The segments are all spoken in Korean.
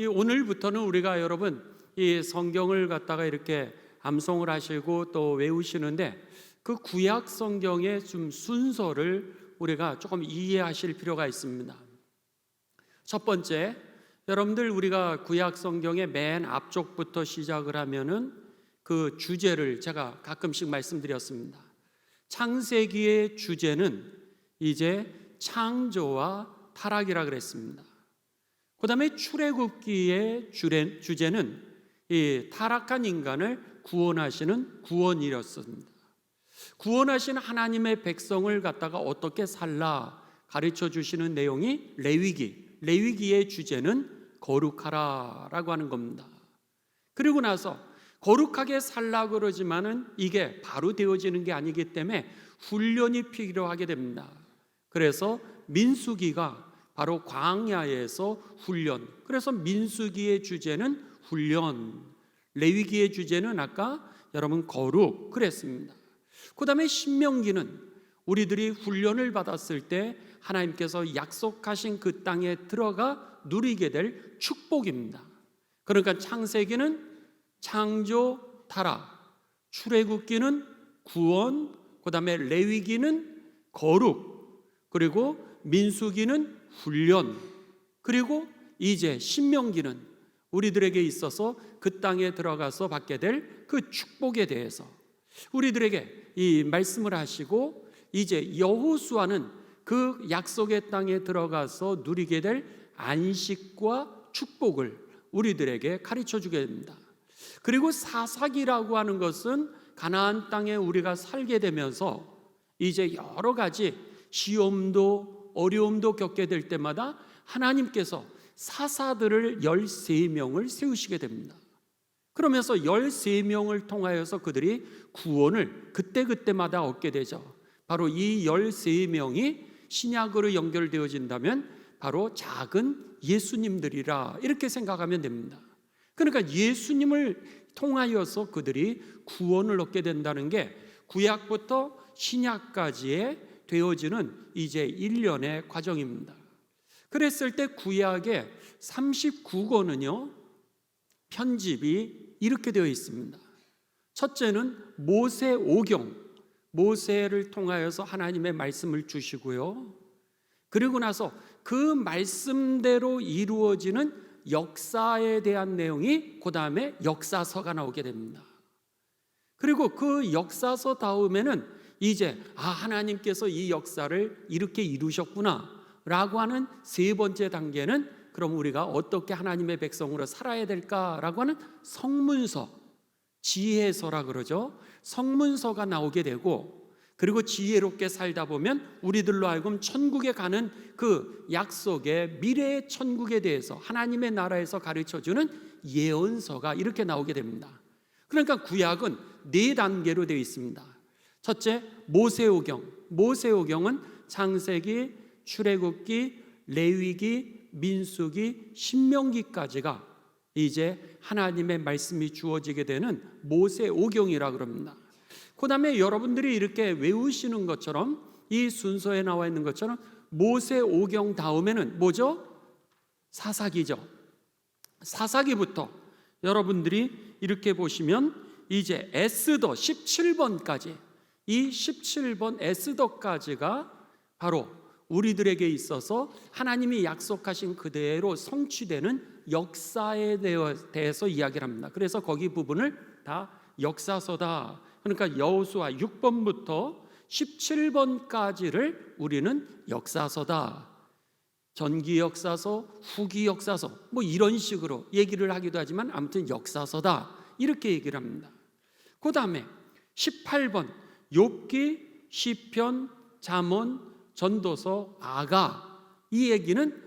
오늘부터는 우리가 여러분 이 성경을 갖다가 이렇게 암송을 하시고 또 외우시는데 그 구약 성경의 좀 순서를 우리가 조금 이해하실 필요가 있습니다. 첫 번째, 여러분들 우리가 구약 성경의 맨 앞쪽부터 시작을 하면은 그 주제를 제가 가끔씩 말씀드렸습니다. 창세기의 주제는 이제 창조와 타락이라 그랬습니다. 그 다음에 출애굽기의 주제는 이 타락한 인간을 구원하시는 구원이었습니다. 구원하신 하나님의 백성을 갖다가 어떻게 살라 가르쳐 주시는 내용이 레위기의 주제는 거룩하라라고 하는 겁니다. 그리고 나서 거룩하게 살라 그러지만은 이게 바로 되어지는 게 아니기 때문에 훈련이 필요하게 됩니다. 그래서 민수기가 바로 광야에서 훈련. 그래서 민수기의 주제는 훈련, 레위기의 주제는 아까 여러분 거룩 그랬습니다. 그 다음에 신명기는 우리들이 훈련을 받았을 때 하나님께서 약속하신 그 땅에 들어가 누리게 될 축복입니다. 그러니까 창세기는 창조, 타락, 출애굽기는 구원, 그 다음에 레위기는 거룩, 그리고 민수기는 훈련, 그리고 이제 신명기는 우리들에게 있어서 그 땅에 들어가서 받게 될 그 축복에 대해서 우리들에게 이 말씀을 하시고, 이제 여호수아는 그 약속의 땅에 들어가서 누리게 될 안식과 축복을 우리들에게 가르쳐 주게 됩니다. 그리고 사사기라고 하는 것은 가나안 땅에 우리가 살게 되면서 이제 여러 가지 시험도 어려움도 겪게 될 때마다 하나님께서 사사들을 13명을 세우시게 됩니다. 그러면서 13명을 통하여서 그들이 구원을 그때그때마다 얻게 되죠. 바로 이 13명이 신약으로 연결되어진다면 바로 작은 예수님들이라 이렇게 생각하면 됩니다. 그러니까 예수님을 통하여서 그들이 구원을 얻게 된다는 게 구약부터 신약까지의 되어지는 이제 1년의 과정입니다. 그랬을 때 구약의 39권은요 편집이 이렇게 되어 있습니다. 첫째는 모세오경, 모세를 통하여서 하나님의 말씀을 주시고요, 그리고 나서 그 말씀대로 이루어지는 역사에 대한 내용이 그 다음에 역사서가 나오게 됩니다. 그리고 그 역사서 다음에는 이제 하나님께서 이 역사를 이렇게 이루셨구나 라고 하는 세 번째 단계는 그럼 우리가 어떻게 하나님의 백성으로 살아야 될까라고 하는 성문서, 지혜서라 그러죠. 성문서가 나오게 되고, 그리고 지혜롭게 살다 보면 우리들로 하여금 천국에 가는 그 약속의 미래의 천국에 대해서 하나님의 나라에서 가르쳐주는 예언서가 이렇게 나오게 됩니다. 그러니까 구약은 4단계로 되어 있습니다. 첫째, 모세오경. 모세오경은 창세기, 출애굽기, 레위기, 민수기, 신명기까지가 이제 하나님의 말씀이 주어지게 되는 모세오경이라 그럽니다. 그 다음에 여러분들이 이렇게 외우시는 것처럼 이 순서에 나와 있는 것처럼 모세오경 다음에는 뭐죠? 사사기죠. 사사기부터 여러분들이 이렇게 보시면 이제 에스더 17번까지, 이 17번 에스더까지가 바로 우리들에게 있어서 하나님이 약속하신 그대로 성취되는 역사에 대해서 이야기를 합니다. 그래서 거기 부분을 다 역사서다. 그러니까 여호수아 6번부터 17번까지를 우리는 역사서다. 전기 역사서, 후기 역사서 뭐 이런 식으로 얘기를 하기도 하지만 아무튼 역사서다 이렇게 얘기를 합니다. 그 다음에 18번 욥기, 시편, 잠언, 전도서, 아가, 이 얘기는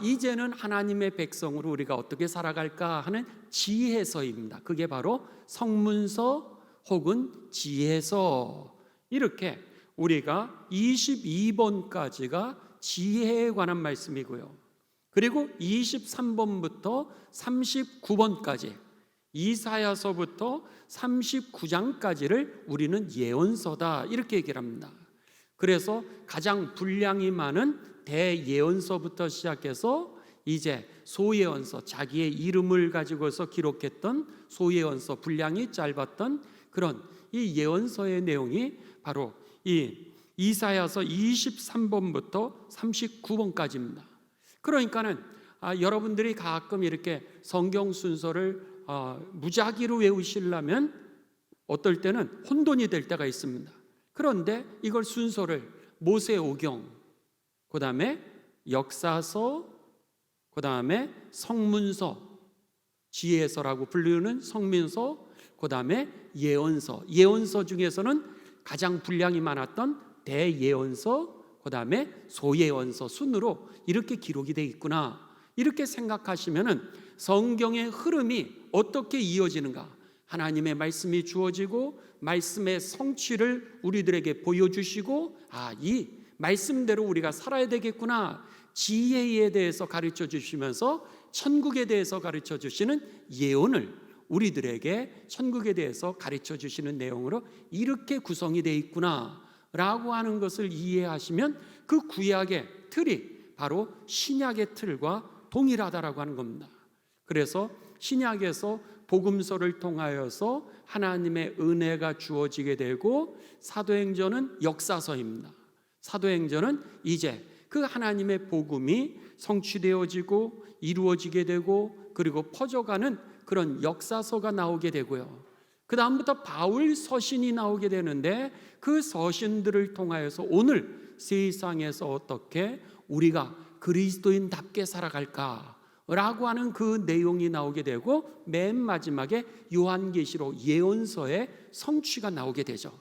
이제는 하나님의 백성으로 우리가 어떻게 살아갈까 하는 지혜서입니다. 그게 바로 성문서 혹은 지혜서. 이렇게 우리가 22번까지가 지혜에 관한 말씀이고요, 그리고 23번부터 39번까지 이사야서부터 39장까지를 우리는 예언서다 이렇게 얘기를 합니다. 그래서 가장 분량이 많은 대예언서부터 시작해서 이제 소예언서, 자기의 이름을 가지고서 기록했던 소예언서, 분량이 짧았던 그런 이 예언서의 내용이 바로 이 이사야서 23번부터 39번까지입니다. 그러니까는 여러분들이 가끔 이렇게 성경 순서를 무작위로 외우시려면 어떨 때는 혼돈이 될 때가 있습니다. 그런데 이걸 순서를 모세오경, 그 다음에 역사서, 그 다음에 성문서, 지혜서라고 불리는 성문서, 그 다음에 예언서, 예언서 중에서는 가장 분량이 많았던 대예언서, 그 다음에 소예언서 순으로 이렇게 기록이 되어 있구나, 이렇게 생각하시면은 성경의 흐름이 어떻게 이어지는가, 하나님의 말씀이 주어지고 말씀의 성취를 우리들에게 보여주시고 이 말씀대로 우리가 살아야 되겠구나, 지혜에 대해서 가르쳐 주시면서 천국에 대해서 가르쳐 주시는 예언을 우리들에게 천국에 대해서 가르쳐 주시는 내용으로 이렇게 구성이 되어 있구나 라고 하는 것을 이해하시면 그 구약의 틀이 바로 신약의 틀과 동일하다라고 하는 겁니다. 그래서 신약에서 복음서를 통하여서 하나님의 은혜가 주어지게 되고, 사도행전은 역사서입니다. 사도행전은 이제 그 하나님의 복음이 성취되어지고 이루어지게 되고 그리고 퍼져가는 그런 역사서가 나오게 되고요. 그 다음부터 바울 서신이 나오게 되는데, 그 서신들을 통하여서 오늘 세상에서 어떻게 우리가 그리스도인답게 살아갈까 라고 하는 그 내용이 나오게 되고, 맨 마지막에 요한계시록 예언서의 성취가 나오게 되죠.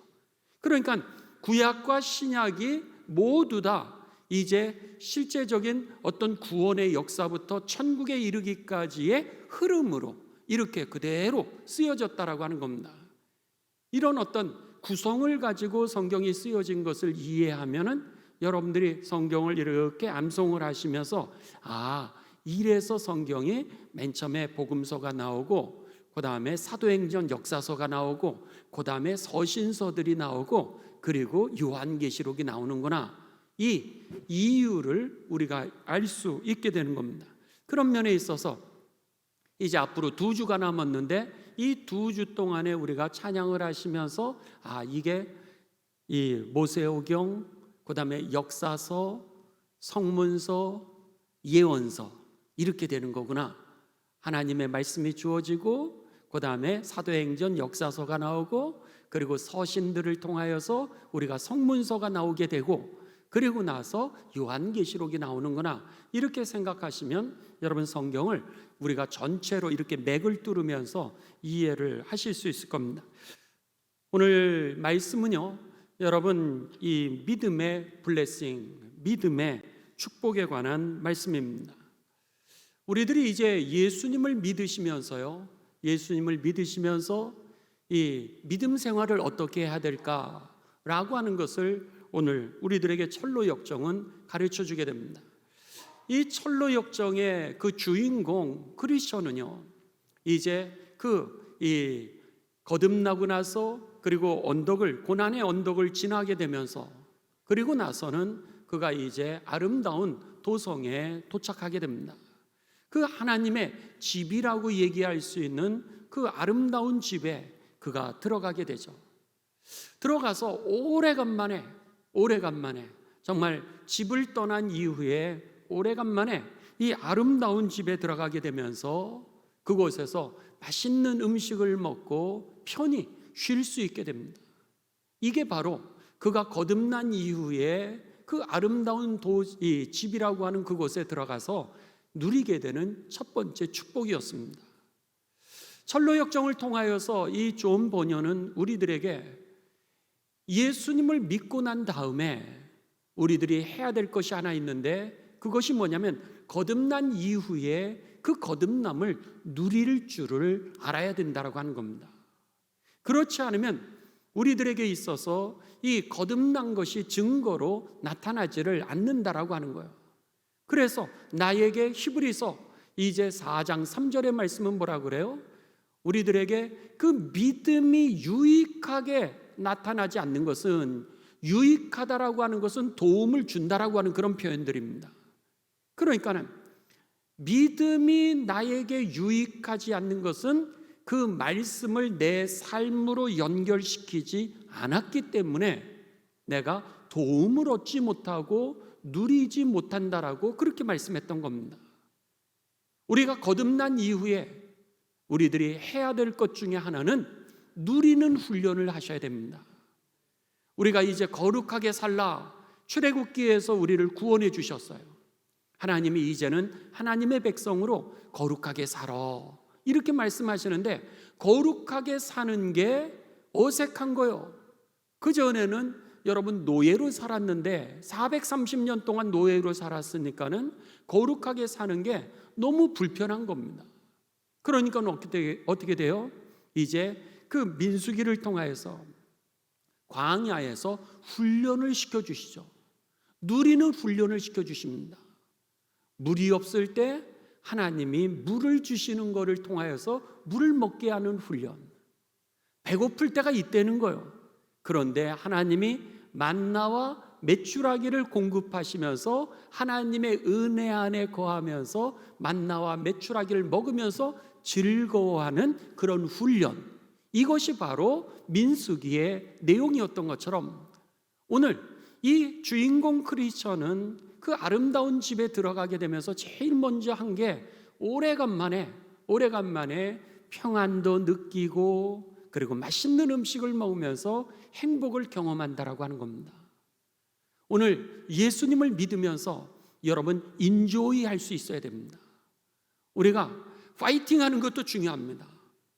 그러니까 구약과 신약이 모두 다 이제 실제적인 어떤 구원의 역사부터 천국에 이르기까지의 흐름으로 이렇게 그대로 쓰여졌다라고 하는 겁니다. 이런 어떤 구성을 가지고 성경이 쓰여진 것을 이해하면은 여러분들이 성경을 이렇게 암송을 하시면서 이래서 성경이 맨 처음에 복음서가 나오고, 그 다음에 사도행전 역사서가 나오고, 그 다음에 서신서들이 나오고, 그리고 요한계시록이 나오는구나, 이 이유를 우리가 알 수 있게 되는 겁니다. 그런 면에 있어서 이제 앞으로 2주가 남았는데, 이 2주 동안에 우리가 찬양을 하시면서 이게 이 모세오경, 그 다음에 역사서, 성문서, 예언서 이렇게 되는 거구나, 하나님의 말씀이 주어지고 그 다음에 사도행전 역사서가 나오고 그리고 서신들을 통하여서 우리가 성문서가 나오게 되고 그리고 나서 요한계시록이 나오는구나, 이렇게 생각하시면 여러분 성경을 우리가 전체로 이렇게 맥을 뚫으면서 이해를 하실 수 있을 겁니다. 오늘 말씀은요, 여러분 이 믿음의 블레싱, 믿음의 축복에 관한 말씀입니다. 우리들이 이제 예수님을 믿으시면서요, 예수님을 믿으시면서 이 믿음 생활을 어떻게 해야 될까라고 하는 것을 오늘 우리들에게 철로 역정은 가르쳐 주게 됩니다. 이 철로 역정의 그 주인공 크리스천은요, 이제 이 거듭나고 나서 그리고 고난의 언덕을 지나게 되면서 그리고 나서는 그가 이제 아름다운 도성에 도착하게 됩니다. 그 하나님의 집이라고 얘기할 수 있는 그 아름다운 집에 그가 들어가게 되죠. 들어가서 오래간만에 정말 집을 떠난 이후에 오래간만에 이 아름다운 집에 들어가게 되면서 그곳에서 맛있는 음식을 먹고 편히 쉴 수 있게 됩니다. 이게 바로 그가 거듭난 이후에 그 아름다운 이 집이라고 하는 그곳에 들어가서 누리게 되는 첫 번째 축복이었습니다. 철로 역정을 통하여서 이 존 버녀는 우리들에게 예수님을 믿고 난 다음에 우리들이 해야 될 것이 하나 있는데, 그것이 뭐냐면 거듭난 이후에 그 거듭남을 누릴 줄을 알아야 된다고 하는 겁니다. 그렇지 않으면 우리들에게 있어서 이 거듭난 것이 증거로 나타나지를 않는다라고 하는 거예요. 그래서 나에게 히브리서 이제 4장 3절의 말씀은 뭐라 그래요? 우리들에게 그 믿음이 유익하게 나타나지 않는 것은, 유익하다라고 하는 것은 도움을 준다라고 하는 그런 표현들입니다. 그러니까는 믿음이 나에게 유익하지 않는 것은 그 말씀을 내 삶으로 연결시키지 않았기 때문에 내가 도움을 얻지 못하고 누리지 못한다라고 그렇게 말씀했던 겁니다. 우리가 거듭난 이후에 우리들이 해야 될 것 중에 하나는 누리는 훈련을 하셔야 됩니다. 우리가 이제 거룩하게 살라 출애굽기에서 우리를 구원해 주셨어요. 하나님이 이제는 하나님의 백성으로 거룩하게 살아 이렇게 말씀하시는데, 거룩하게 사는 게 어색한 거요. 그전에는 여러분 노예로 살았는데 430년 동안 노예로 살았으니까는 거룩하게 사는 게 너무 불편한 겁니다. 그러니까 어떻게 돼요? 이제 그 민수기를 통하여서 광야에서 훈련을 시켜주시죠. 누리는 훈련을 시켜주십니다. 물이 없을 때 하나님이 물을 주시는 것을 통하여서 물을 먹게 하는 훈련. 배고플 때가 있다는 거예요. 그런데 하나님이 만나와 메추라기를 공급하시면서 하나님의 은혜 안에 거하면서 만나와 메추라기를 먹으면서 즐거워하는 그런 훈련, 이것이 바로 민수기의 내용이었던 것처럼 오늘 이 주인공 크리스천은 그 아름다운 집에 들어가게 되면서 제일 먼저 한 게 오래간만에 평안도 느끼고 그리고 맛있는 음식을 먹으면서 행복을 경험한다라고 하는 겁니다. 오늘 예수님을 믿으면서 여러분 인조이 할 수 있어야 됩니다. 우리가 파이팅 하는 것도 중요합니다.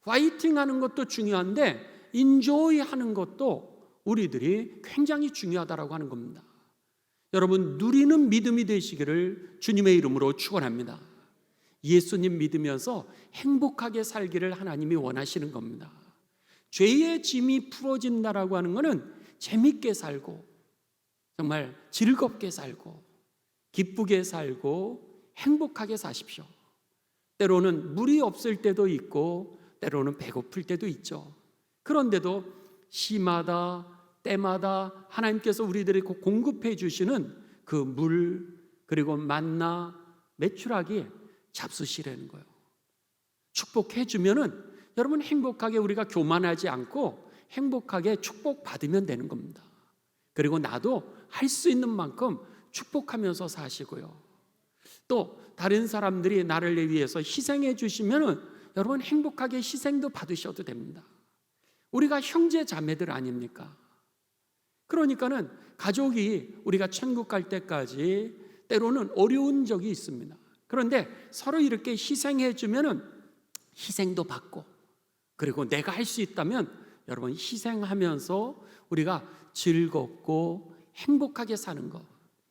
파이팅 하는 것도 중요한데 인조이 하는 것도 우리들이 굉장히 중요하다라고 하는 겁니다. 여러분 누리는 믿음이 되시기를 주님의 이름으로 축원합니다. 예수님 믿으면서 행복하게 살기를 하나님이 원하시는 겁니다. 죄의 짐이 풀어진다라고 하는 것은 재밌게 살고 정말 즐겁게 살고 기쁘게 살고 행복하게 사십시오. 때로는 물이 없을 때도 있고 때로는 배고플 때도 있죠. 그런데도 시마다 때마다 하나님께서 우리들에게 공급해 주시는 그 물 그리고 만나 메추라기 잡수시라는 거예요. 축복해 주면은 여러분 행복하게 우리가 교만하지 않고 행복하게 축복받으면 되는 겁니다. 그리고 나도 할 수 있는 만큼 축복하면서 사시고요. 또 다른 사람들이 나를 위해서 희생해 주시면은 여러분 행복하게 희생도 받으셔도 됩니다. 우리가 형제 자매들 아닙니까? 그러니까는 가족이 우리가 천국 갈 때까지 때로는 어려운 적이 있습니다. 그런데 서로 이렇게 희생해 주면은 희생도 받고 그리고 내가 할 수 있다면 여러분 희생하면서 우리가 즐겁고 행복하게 사는 것,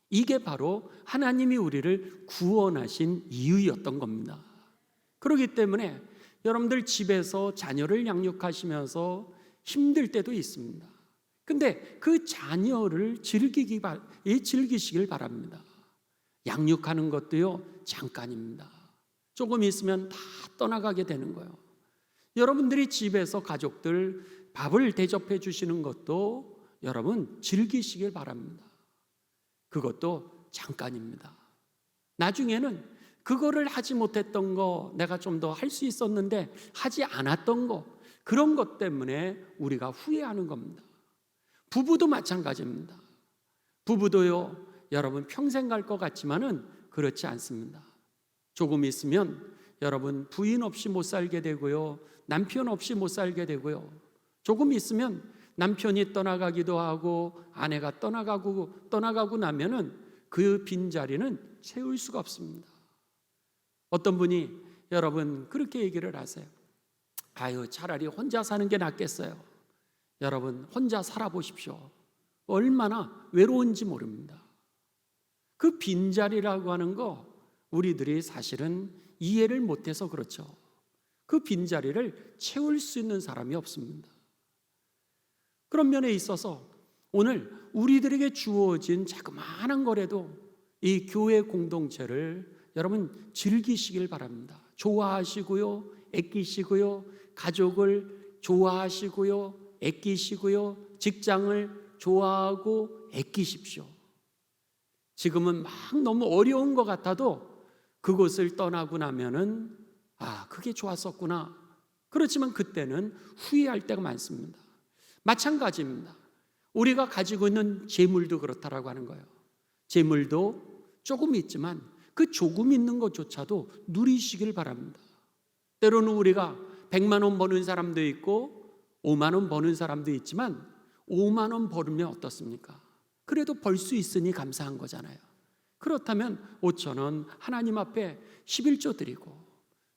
이게 바로 하나님이 우리를 구원하신 이유였던 겁니다. 그렇기 때문에 여러분들 집에서 자녀를 양육하시면서 힘들 때도 있습니다. 근데 그 자녀를 즐기시길 바랍니다. 양육하는 것도요 잠깐입니다. 조금 있으면 다 떠나가게 되는 거예요. 여러분들이 집에서 가족들 밥을 대접해 주시는 것도 여러분 즐기시길 바랍니다. 그것도 잠깐입니다. 나중에는 그거를 하지 못했던 거, 내가 좀 더 할 수 있었는데 하지 않았던 거, 그런 것 때문에 우리가 후회하는 겁니다. 부부도 마찬가지입니다. 부부도요 여러분 평생 갈 것 같지만은 그렇지 않습니다. 조금 있으면 여러분 부인 없이 못 살게 되고요, 남편 없이 못 살게 되고요, 조금 있으면 남편이 떠나가기도 하고 아내가 떠나가고 나면은 그 빈자리는 채울 수가 없습니다. 어떤 분이 여러분 그렇게 얘기를 하세요. 아유 차라리 혼자 사는 게 낫겠어요. 여러분 혼자 살아보십시오. 얼마나 외로운지 모릅니다. 그 빈자리라고 하는 거 우리들이 사실은 이해를 못해서 그렇죠. 그 빈자리를 채울 수 있는 사람이 없습니다. 그런 면에 있어서 오늘 우리들에게 주어진 자그마한 거라도 이 교회 공동체를 여러분 즐기시길 바랍니다. 좋아하시고요, 아끼시고요, 가족을 좋아하시고요, 아끼시고요, 직장을 좋아하고 아끼십시오. 지금은 막 너무 어려운 것 같아도 그곳을 떠나고 나면은 그게 좋았었구나. 그렇지만 그때는 후회할 때가 많습니다. 마찬가지입니다. 우리가 가지고 있는 재물도 그렇다라고 하는 거예요. 재물도 조금 있지만 그 조금 있는 것조차도 누리시길 바랍니다. 때로는 우리가 100만 원 버는 사람도 있고 5만 원 버는 사람도 있지만 5만 원 벌으면 어떻습니까? 그래도 벌 수 있으니 감사한 거잖아요. 그렇다면 5천 원 하나님 앞에 11조 드리고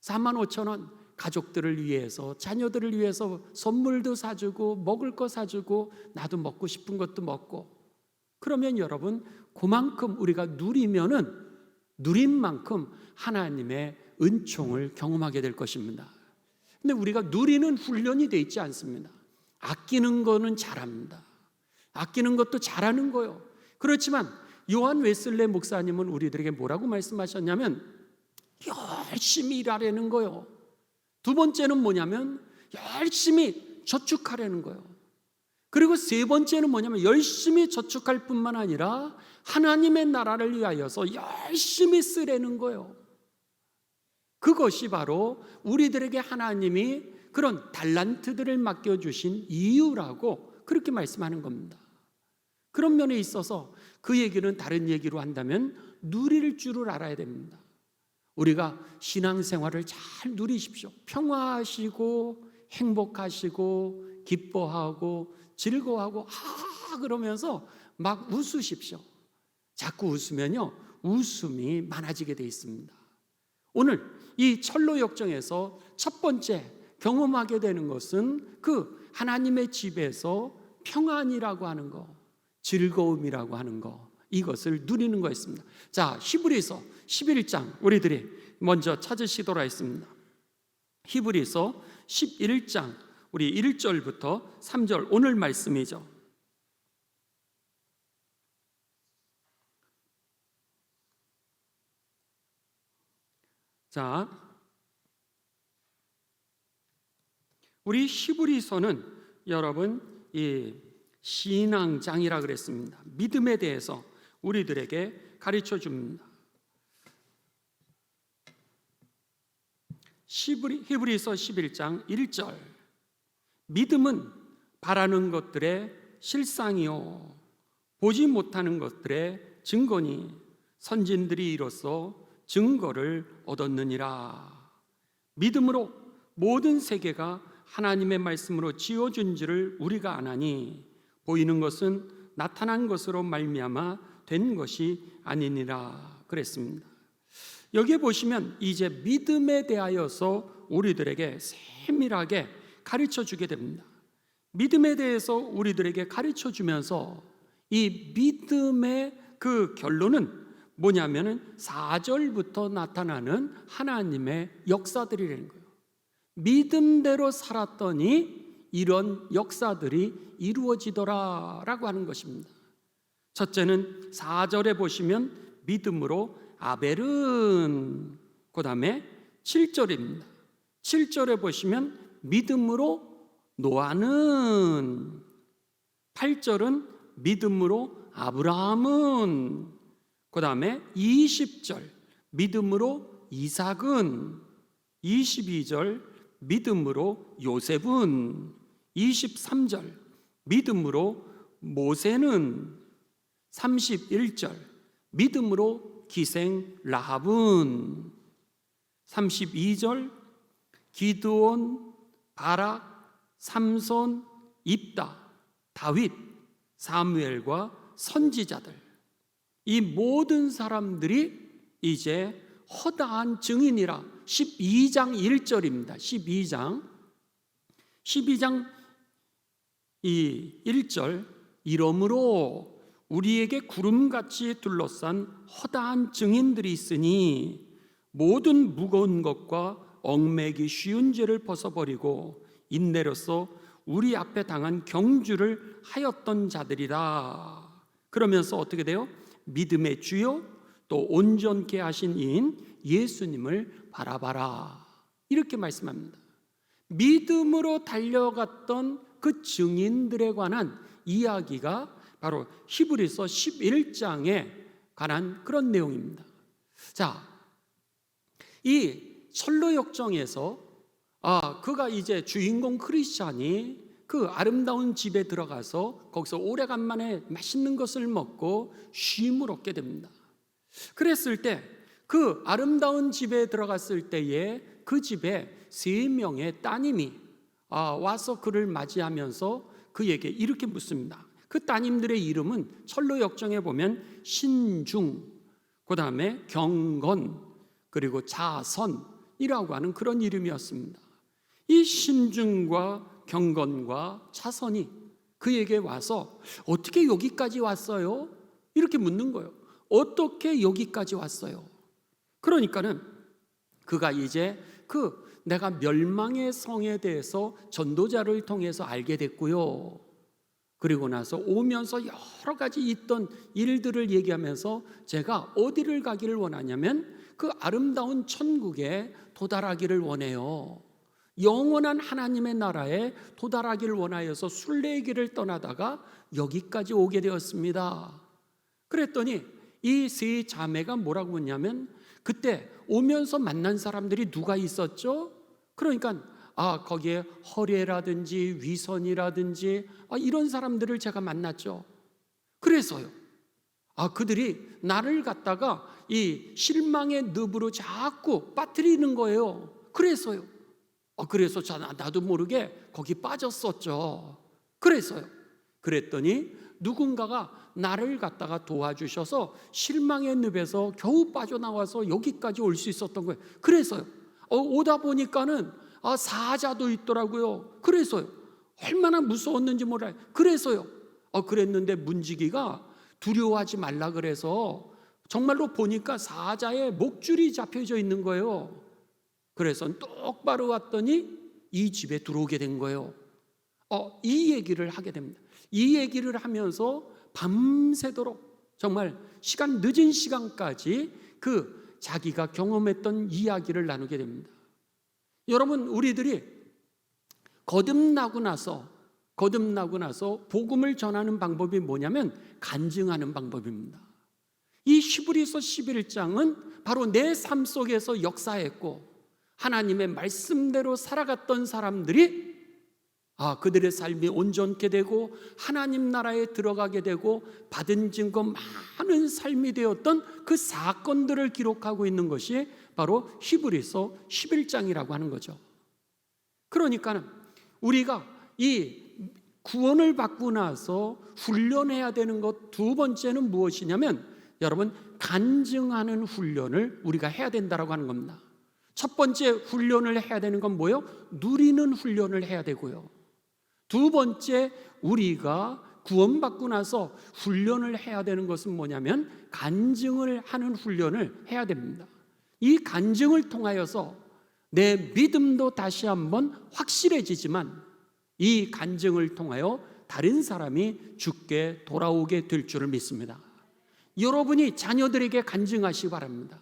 4만 5천 원 가족들을 위해서, 자녀들을 위해서 선물도 사주고 먹을 거 사주고 나도 먹고 싶은 것도 먹고, 그러면 여러분 그만큼 우리가 누리면은 누린 만큼 하나님의 은총을 경험하게 될 것입니다. 근데 우리가 누리는 훈련이 돼 있지 않습니다. 아끼는 거는 잘합니다. 아끼는 것도 잘하는 거요. 그렇지만 요한 웨슬레 목사님은 우리들에게 뭐라고 말씀하셨냐면 열심히 일하라는 거요. 두 번째는 뭐냐면 열심히 저축하라는 거예요. 그리고 세 번째는 뭐냐면 열심히 저축할 뿐만 아니라 하나님의 나라를 위하여서 열심히 쓰라는 거예요. 그것이 바로 우리들에게 하나님이 그런 달란트들을 맡겨주신 이유라고 그렇게 말씀하는 겁니다. 그런 면에 있어서 그 얘기는 다른 얘기로 한다면 누릴 줄을 알아야 됩니다. 우리가 신앙생활을 잘 누리십시오. 평화하시고 행복하시고 기뻐하고 즐거워하고 그러면서 막 웃으십시오. 자꾸 웃으면요 웃음이 많아지게 돼 있습니다. 오늘 이 철로 역정에서 첫 번째 경험하게 되는 것은 그 하나님의 집에서 평안이라고 하는 거, 즐거움이라고 하는 거, 이것을 누리는 거였습니다. 자, 히브리서 11장 우리들이 먼저 찾으시도록 하겠습니다. 히브리서 11장 우리 1절부터 3절 오늘 말씀이죠. 자, 우리 히브리서는 여러분 이 신앙장이라 그랬습니다. 믿음에 대해서 우리들에게 가르쳐 줍니다. 히브리서 11장 1절 믿음은 바라는 것들의 실상이요 보지 못하는 것들의 증거니 선진들이 이로써 증거를 얻었느니라. 믿음으로 모든 세계가 하나님의 말씀으로 지어준 줄을 우리가 아나니 보이는 것은 나타난 것으로 말미암아 된 것이 아니니라 그랬습니다. 여기에 보시면 이제 믿음에 대하여서 우리들에게 세밀하게 가르쳐 주게 됩니다. 믿음에 대해서 우리들에게 가르쳐 주면서 이 믿음의 그 결론은 뭐냐면은 4절부터 나타나는 하나님의 역사들이라는 거예요. 믿음대로 살았더니 이런 역사들이 이루어지더라라고 하는 것입니다. 첫째는 4절에 보시면 믿음으로 아벨은, 그 다음에 7절입니다. 7절에 보시면 믿음으로 노아는, 8절은 믿음으로 아브라함은, 그 다음에 20절 믿음으로 이삭은, 22절 믿음으로 요셉은, 23절 믿음으로 모세는, 31절 믿음으로 기생 라합은, 32절 기드온, 바락, 삼손, 입다, 다윗, 사무엘과 선지자들, 이 모든 사람들이 이제 허다한 증인이라 12장 1절입니다. 12장 이 1절 이러므로 우리에게 구름같이 둘러싼 허다한 증인들이 있으니 모든 무거운 것과 얽매기 쉬운 죄를 벗어버리고 인내로서 우리 앞에 당한 경주를 하였던 자들이다. 그러면서 어떻게 돼요? 믿음의 주요 또 온전케 하신 이인 예수님을 바라봐라, 이렇게 말씀합니다. 믿음으로 달려갔던 그 증인들에 관한 이야기가 바로 히브리서 11장에 관한 그런 내용입니다. 자, 이 철로 역정에서 그가 이제 주인공 크리스찬이 그 아름다운 집에 들어가서 거기서 오래간만에 맛있는 것을 먹고 쉼을 얻게 됩니다. 그랬을 때 그 아름다운 집에 들어갔을 때에 그 집에 3명의 따님이 와서 그를 맞이하면서 그에게 이렇게 묻습니다. 그 따님들의 이름은 철로 역정에 보면 신중, 그 다음에 경건, 그리고 자선이라고 하는 그런 이름이었습니다. 이 신중과 경건과 자선이 그에게 와서 어떻게 여기까지 왔어요? 이렇게 묻는 거예요. 어떻게 여기까지 왔어요? 그러니까는 그가 이제 내가 멸망의 성에 대해서 전도자를 통해서 알게 됐고요. 그리고 나서 오면서 여러 가지 있던 일들을 얘기하면서 제가 어디를 가기를 원하냐면 그 아름다운 천국에 도달하기를 원해요. 영원한 하나님의 나라에 도달하기를 원하여서 순례의 길을 떠나다가 여기까지 오게 되었습니다. 그랬더니 이 3자매가 뭐라고 했냐면 그때 오면서 만난 사람들이 누가 있었죠? 그러니까 거기에 허례라든지 위선이라든지 이런 사람들을 제가 만났죠. 그래서요, 그들이 나를 갖다가 이 실망의 늪으로 자꾸 빠뜨리는 거예요. 그래서요, 그래서 나도 모르게 거기 빠졌었죠. 그래서요, 그랬더니 누군가가 나를 갖다가 도와주셔서 실망의 늪에서 겨우 빠져나와서 여기까지 올 수 있었던 거예요. 그래서요, 오다 보니까는 사자도 있더라고요. 그래서요, 얼마나 무서웠는지 몰라요. 그래서요, 그랬는데 문지기가 두려워하지 말라 그래서 정말로 보니까 사자의 목줄이 잡혀져 있는 거예요. 그래서 똑바로 왔더니 이 집에 들어오게 된 거예요. 이 얘기를 하게 됩니다. 이 얘기를 하면서 밤새도록 정말 늦은 시간까지 자기가 경험했던 이야기를 나누게 됩니다. 여러분, 우리들이 거듭나고 나서 복음을 전하는 방법이 뭐냐면 간증하는 방법입니다. 이 히브리서 11장은 바로 내 삶 속에서 역사했고 하나님의 말씀대로 살아갔던 사람들이 그들의 삶이 온전케 되고 하나님 나라에 들어가게 되고 받은 증거 많은 삶이 되었던 그 사건들을 기록하고 있는 것이 바로 히브리서 11장이라고 하는 거죠. 그러니까 우리가 이 구원을 받고 나서 훈련해야 되는 것 두 번째는 무엇이냐면 여러분, 간증하는 훈련을 우리가 해야 된다고 하는 겁니다. 첫 번째 훈련을 해야 되는 건 뭐예요? 누리는 훈련을 해야 되고요. 두 번째, 우리가 구원받고 나서 훈련을 해야 되는 것은 뭐냐면 간증을 하는 훈련을 해야 됩니다. 이 간증을 통하여서 내 믿음도 다시 한번 확실해지지만 이 간증을 통하여 다른 사람이 주께 돌아오게 될 줄을 믿습니다. 여러분이 자녀들에게 간증하시기 바랍니다.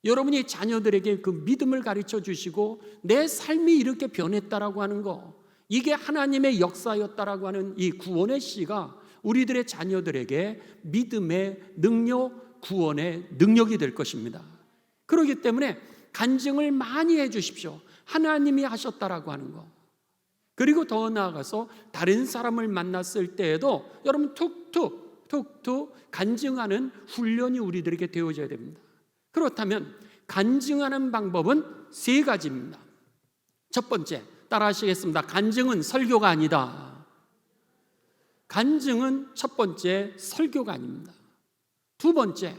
여러분이 자녀들에게 그 믿음을 가르쳐 주시고 내 삶이 이렇게 변했다라고 하는 거, 이게 하나님의 역사였다라고 하는 이 구원의 씨가 우리들의 자녀들에게 믿음의 능력, 구원의 능력이 될 것입니다. 그렇기 때문에 간증을 많이 해 주십시오. 하나님이 하셨다라고 하는 거. 그리고 더 나아가서 다른 사람을 만났을 때에도 여러분 툭툭 간증하는 훈련이 우리들에게 되어져야 됩니다. 그렇다면 간증하는 방법은 3가지입니다. 첫 번째, 따라 하시겠습니다. 간증은 설교가 아니다. 간증은 첫 번째 설교가 아닙니다. 두 번째,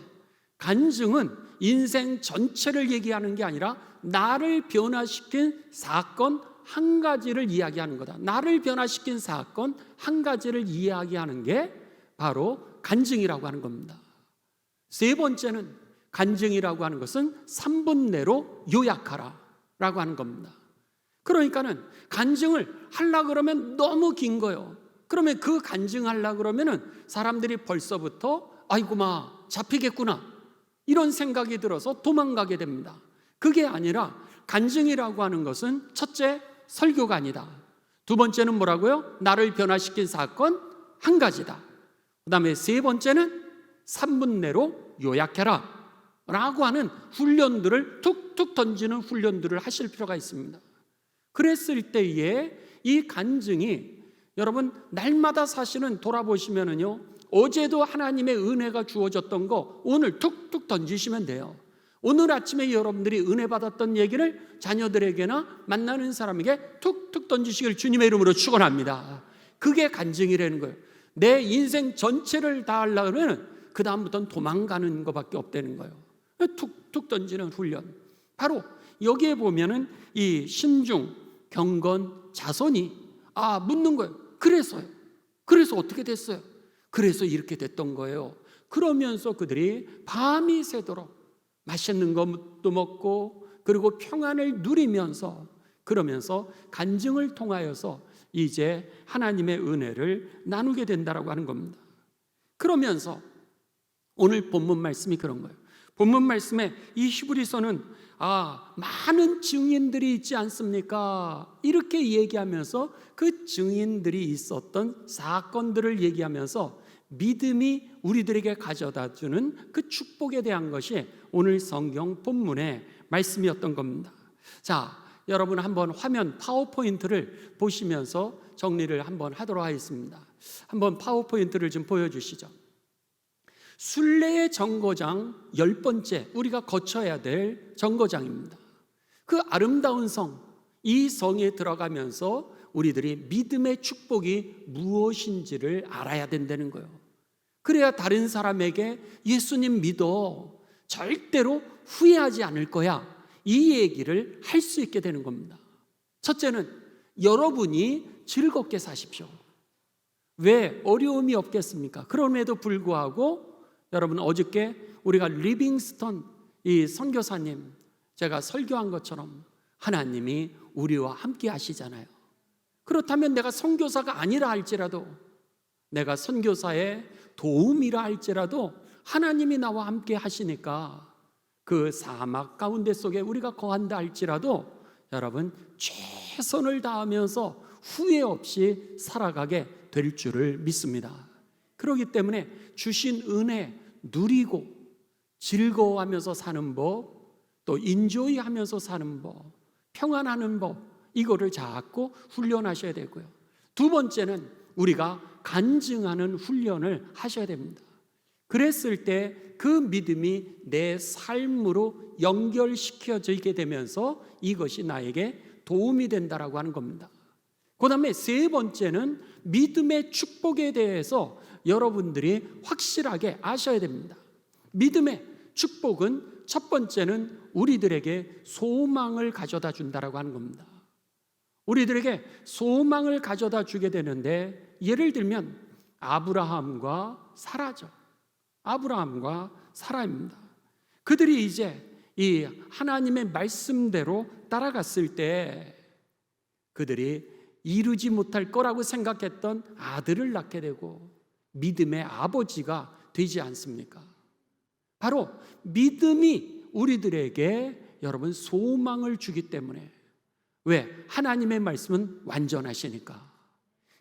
간증은 인생 전체를 얘기하는 게 아니라 나를 변화시킨 사건 한 가지를 이야기하는 거다. 나를 변화시킨 사건 한 가지를 이야기하는 게 바로 간증이라고 하는 겁니다. 세 번째는, 간증이라고 하는 것은 3분 내로 요약하라 라고 하는 겁니다. 그러니까는 간증을 하려고 그러면 너무 긴 거예요. 그러면 그 간증하려고 그러면은 사람들이 벌써부터 아이고 잡히겠구나 이런 생각이 들어서 도망가게 됩니다. 그게 아니라 간증이라고 하는 것은 첫째, 설교가 아니다. 두 번째는 뭐라고요? 나를 변화시킨 사건 한 가지다. 그 다음에 세 번째는 3분 내로 요약해라. 라고 하는 훈련들을 툭툭 던지는 훈련들을 하실 필요가 있습니다. 그랬을 때에 이 간증이 여러분 날마다 사실은 돌아보시면은요, 어제도 하나님의 은혜가 주어졌던 거 오늘 툭툭 던지시면 돼요. 오늘 아침에 여러분들이 은혜 받았던 얘기를 자녀들에게나 만나는 사람에게 툭툭 던지시길 주님의 이름으로 축원합니다. 그게 간증이라는 거예요. 내 인생 전체를 다 하려면 그 다음부터는 도망가는 것밖에 없다는 거예요. 툭툭 던지는 훈련. 바로 여기에 보면은 이 신중, 경건, 자선이 묻는 거예요. 그래서요. 그래서 어떻게 됐어요? 그래서 이렇게 됐던 거예요. 그러면서 그들이 밤이 새도록 맛있는 것도 먹고 그리고 평안을 누리면서 그러면서 간증을 통하여서 이제 하나님의 은혜를 나누게 된다라고 하는 겁니다. 그러면서 오늘 본문 말씀이 그런 거예요. 본문 말씀에 이 히브리서는 많은 증인들이 있지 않습니까? 이렇게 얘기하면서 그 증인들이 있었던 사건들을 얘기하면서 믿음이 우리들에게 가져다 주는 그 축복에 대한 것이 오늘 성경 본문의 말씀이었던 겁니다. 자, 여러분 한번 화면 파워포인트를 보시면서 정리를 한번 하도록 하겠습니다. 한번 파워포인트를 좀 보여주시죠. 순례의 정거장 10번째 우리가 거쳐야 될 정거장입니다. 그 아름다운 성, 이 성에 들어가면서 우리들이 믿음의 축복이 무엇인지를 알아야 된다는 거예요. 그래야 다른 사람에게 예수님 믿어, 절대로 후회하지 않을 거야, 이 얘기를 할 수 있게 되는 겁니다. 첫째는 여러분이 즐겁게 사십시오. 왜 어려움이 없겠습니까? 그럼에도 불구하고 여러분 어저께 우리가 리빙스턴 이 선교사님 제가 설교한 것처럼 하나님이 우리와 함께 하시잖아요. 그렇다면 내가 선교사가 아니라 할지라도, 내가 선교사의 도움이라 할지라도 하나님이 나와 함께 하시니까 그 사막 가운데 속에 우리가 거한다 할지라도 여러분 최선을 다하면서 후회 없이 살아가게 될 줄을 믿습니다. 그렇기 때문에 주신 은혜 누리고 즐거워하면서 사는 법, 또 인조이하면서 사는 법, 평안하는 법, 이거를 자꾸 훈련하셔야 되고요. 두 번째는 우리가 간증하는 훈련을 하셔야 됩니다. 그랬을 때 그 믿음이 내 삶으로 연결시켜지게 되면서 이것이 나에게 도움이 된다라고 하는 겁니다. 그 다음에 세 번째는 믿음의 축복에 대해서 여러분들이 확실하게 아셔야 됩니다. 믿음의 축복은 첫 번째는 우리들에게 소망을 가져다 준다라고 하는 겁니다. 우리들에게 소망을 가져다 주게 되는데, 예를 들면 아브라함과 사라죠. 아브라함과 사라입니다. 그들이 이제 이 하나님의 말씀대로 따라갔을 때 그들이 이루지 못할 거라고 생각했던 아들을 낳게 되고 믿음의 아버지가 되지 않습니까? 바로 믿음이 우리들에게 여러분 소망을 주기 때문에. 왜? 하나님의 말씀은 완전하시니까.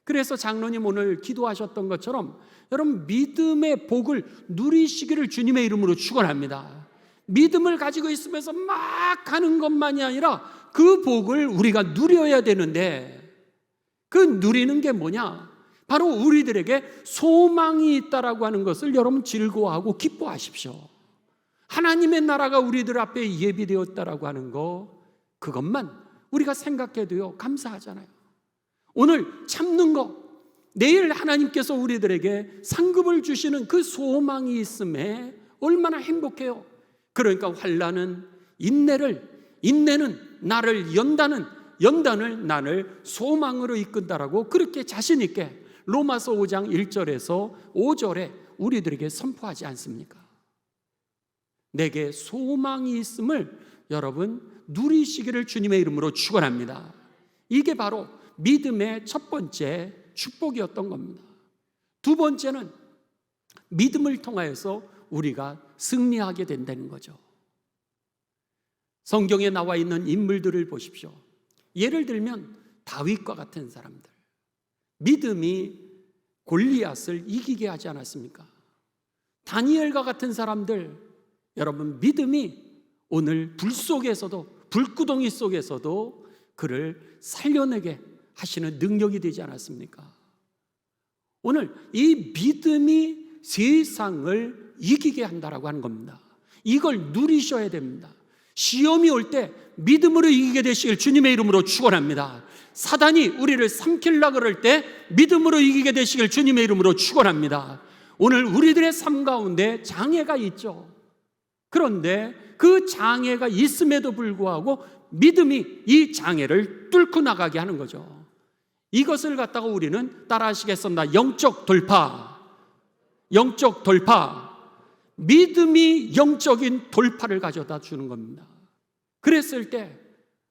그래서 장로님 오늘 기도하셨던 것처럼 여러분 믿음의 복을 누리시기를 주님의 이름으로 축원합니다. 믿음을 가지고 있으면서 막 가는 것만이 아니라 그 복을 우리가 누려야 되는데, 그 누리는 게 뭐냐? 바로 우리들에게 소망이 있다라고 하는 것을 여러분 즐거워하고 기뻐하십시오. 하나님의 나라가 우리들 앞에 예비되었다라고 하는 거, 그것만 우리가 생각해도요 감사하잖아요. 오늘 참는 거, 내일 하나님께서 우리들에게 상급을 주시는 그 소망이 있음에 얼마나 행복해요. 그러니까 환난은 인내는 나를 연단을 나를 소망으로 이끈다라고 그렇게 자신 있게 로마서 5장 1절에서 5절에 우리들에게 선포하지 않습니까? 내게 소망이 있음을 여러분 누리시기를 주님의 이름으로 축원합니다. 이게 바로 믿음의 첫 번째 축복이었던 겁니다. 두 번째는 믿음을 통하여서 우리가 승리하게 된다는 거죠. 성경에 나와 있는 인물들을 보십시오. 예를 들면 다윗과 같은 사람들, 믿음이 골리앗을 이기게 하지 않았습니까? 다니엘과 같은 사람들, 여러분, 믿음이 오늘 불 속에서도, 불구덩이 속에서도 그를 살려내게 하시는 능력이 되지 않았습니까? 오늘 이 믿음이 세상을 이기게 한다라고 하는 겁니다. 이걸 누리셔야 됩니다. 시험이 올 때 믿음으로 이기게 되시길 주님의 이름으로 축원합니다. 사단이 우리를 삼키려고 그럴 때 믿음으로 이기게 되시길 주님의 이름으로 축원합니다. 오늘 우리들의 삶 가운데 장애가 있죠. 그런데 그 장애가 있음에도 불구하고 믿음이 이 장애를 뚫고 나가게 하는 거죠. 이것을 갖다가 우리는 따라 하시겠습니다. 영적 돌파. 영적 돌파. 믿음이 영적인 돌파를 가져다 주는 겁니다. 그랬을 때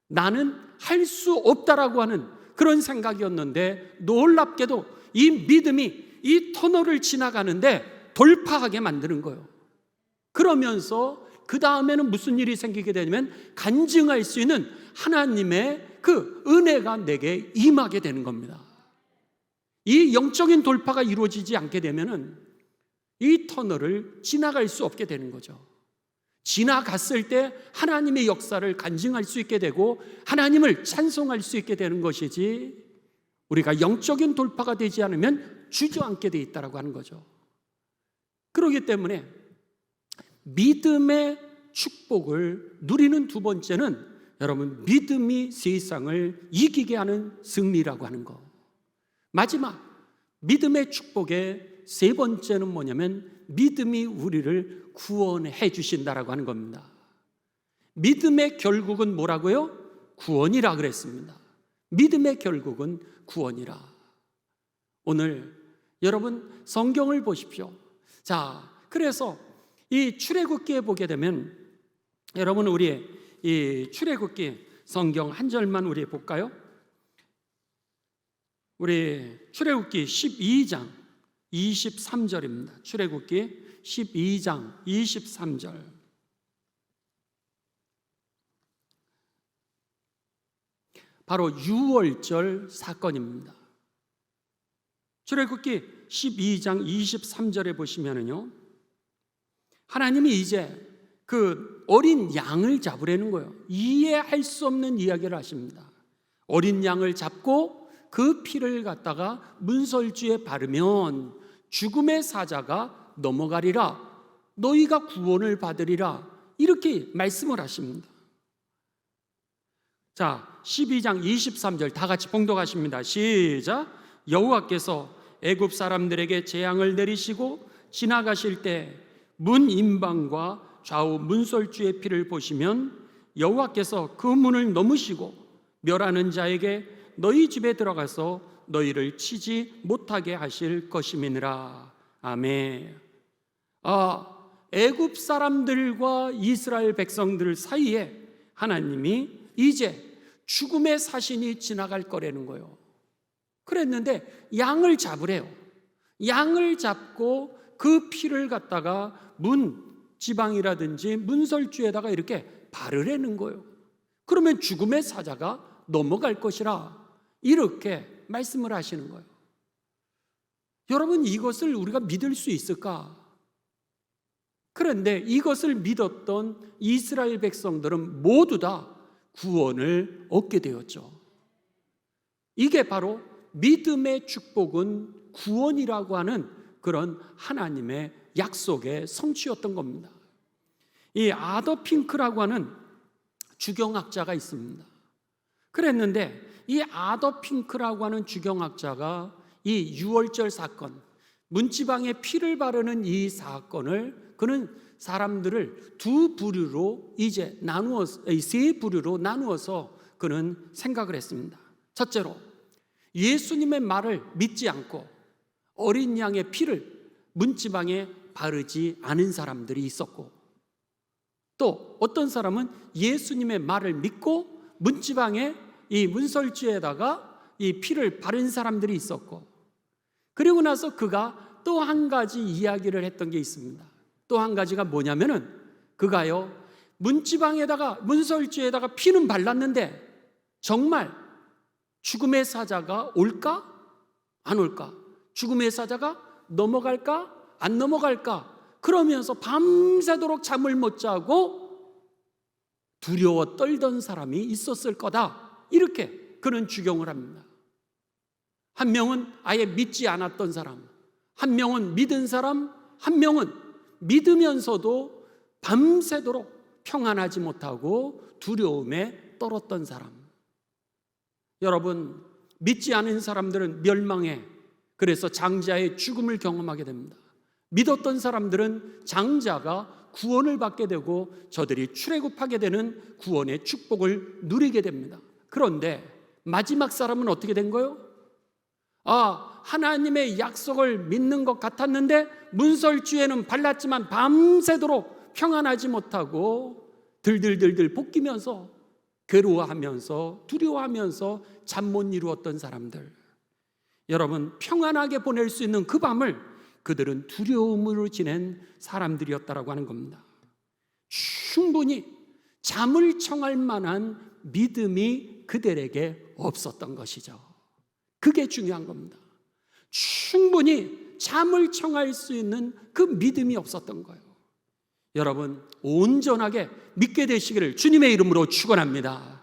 나는 할 수 없다라고 하는 그런 생각이었는데, 놀랍게도 이 믿음이 이 터널을 지나가는데 돌파하게 만드는 거예요. 그러면서 그 다음에는 무슨 일이 생기게 되냐면, 간증할 수 있는 하나님의 그 은혜가 내게 임하게 되는 겁니다. 이 영적인 돌파가 이루어지지 않게 되면은 이 터널을 지나갈 수 없게 되는 거죠. 지나갔을 때 하나님의 역사를 간증할 수 있게 되고 하나님을 찬송할 수 있게 되는 것이지, 우리가 영적인 돌파가 되지 않으면 주저앉게 돼 있다라고 하는 거죠. 그렇기 때문에 믿음의 축복을 누리는 두 번째는 여러분, 믿음이 세상을 이기게 하는 승리라고 하는 거. 마지막 믿음의 축복의 세 번째는 뭐냐면, 믿음이 우리를 구원해 주신다라고 하는 겁니다. 믿음의 결국은 뭐라고요? 구원이라 그랬습니다. 믿음의 결국은 구원이라. 오늘 여러분 성경을 보십시오. 자, 그래서 이 출애굽기에 보게 되면, 여러분 우리 이 출애굽기 성경 한 절만 우리 볼까요? 우리 출애굽기 12장 23절입니다. 출애굽기 12장 23절. 바로 유월절 사건입니다. 출애굽기 12장 23절에 보시면은요, 하나님이 이제 그 어린 양을 잡으라는 거예요. 이해할 수 없는 이야기를 하십니다. 어린 양을 잡고 그 피를 갖다가 문설주에 바르면 죽음의 사자가 넘어가리라, 너희가 구원을 받으리라, 이렇게 말씀을 하십니다. 자, 12장 23절 다 같이 봉독하십니다. 시작. 여호와께서 애굽 사람들에게 재앙을 내리시고 지나가실 때 문 임방과 좌우 문설주의 피를 보시면 여호와께서 그 문을 넘으시고 멸하는 자에게 너희 집에 들어가서 너희를 치지 못하게 하실 것임이니라. 아멘. 애굽 사람들과 이스라엘 백성들 사이에 하나님이 이제 죽음의 사신이 지나갈 거라는 거예요. 그랬는데 양을 잡으래요. 양을 잡고 그 피를 갖다가 문 지방이라든지 문설주에다가 이렇게 바르라는 거예요. 그러면 죽음의 사자가 넘어갈 것이라, 이렇게 말씀을 하시는 거예요. 여러분, 이것을 우리가 믿을 수 있을까? 그런데 이것을 믿었던 이스라엘 백성들은 모두 다 구원을 얻게 되었죠. 이게 바로 믿음의 축복은 구원이라고 하는 그런 하나님의 약속의 성취였던 겁니다. 이 아더 핑크라고 하는 주경학자가 있습니다. 그랬는데 이 아더 핑크라고 하는 주경학자가 이 유월절 사건, 문지방에 피를 바르는 이 사건을, 그는 사람들을 두 부류로 이제 나누어서, 세 부류로 나누어서 그는 생각을 했습니다. 첫째로, 예수님의 말을 믿지 않고 어린 양의 피를 문지방에 바르지 않은 사람들이 있었고, 또 어떤 사람은 예수님의 말을 믿고 문지방에 이 문설주에다가 이 피를 바른 사람들이 있었고, 그리고 나서 그가 또 한 가지 이야기를 했던 게 있습니다. 또 한 가지가 뭐냐면은, 그가요, 문지방에다가 문설주에다가 피는 발랐는데 정말 죽음의 사자가 올까? 안 올까? 죽음의 사자가 넘어갈까? 안 넘어갈까? 그러면서 밤새도록 잠을 못 자고 두려워 떨던 사람이 있었을 거다. 이렇게 그는 추경을 합니다. 한 명은 아예 믿지 않았던 사람, 한 명은 믿은 사람, 한 명은 믿으면서도 밤새도록 평안하지 못하고 두려움에 떨었던 사람. 여러분, 믿지 않은 사람들은 멸망해, 그래서 장자의 죽음을 경험하게 됩니다. 믿었던 사람들은 장자가 구원을 받게 되고 저들이 출애굽하게 되는 구원의 축복을 누리게 됩니다. 그런데 마지막 사람은 어떻게 된 거예요? 하나님의 약속을 믿는 것 같았는데 문설주에는 발랐지만 밤새도록 평안하지 못하고 들들들들 볶이면서 괴로워하면서 두려워하면서 잠 못 이루었던 사람들. 여러분, 평안하게 보낼 수 있는 그 밤을 그들은 두려움으로 지낸 사람들이었다라고 하는 겁니다. 충분히 잠을 청할 만한 믿음이 그들에게 없었던 것이죠. 그게 중요한 겁니다. 충분히 잠을 청할 수 있는 그 믿음이 없었던 거예요. 여러분, 온전하게 믿게 되시기를 주님의 이름으로 축원합니다.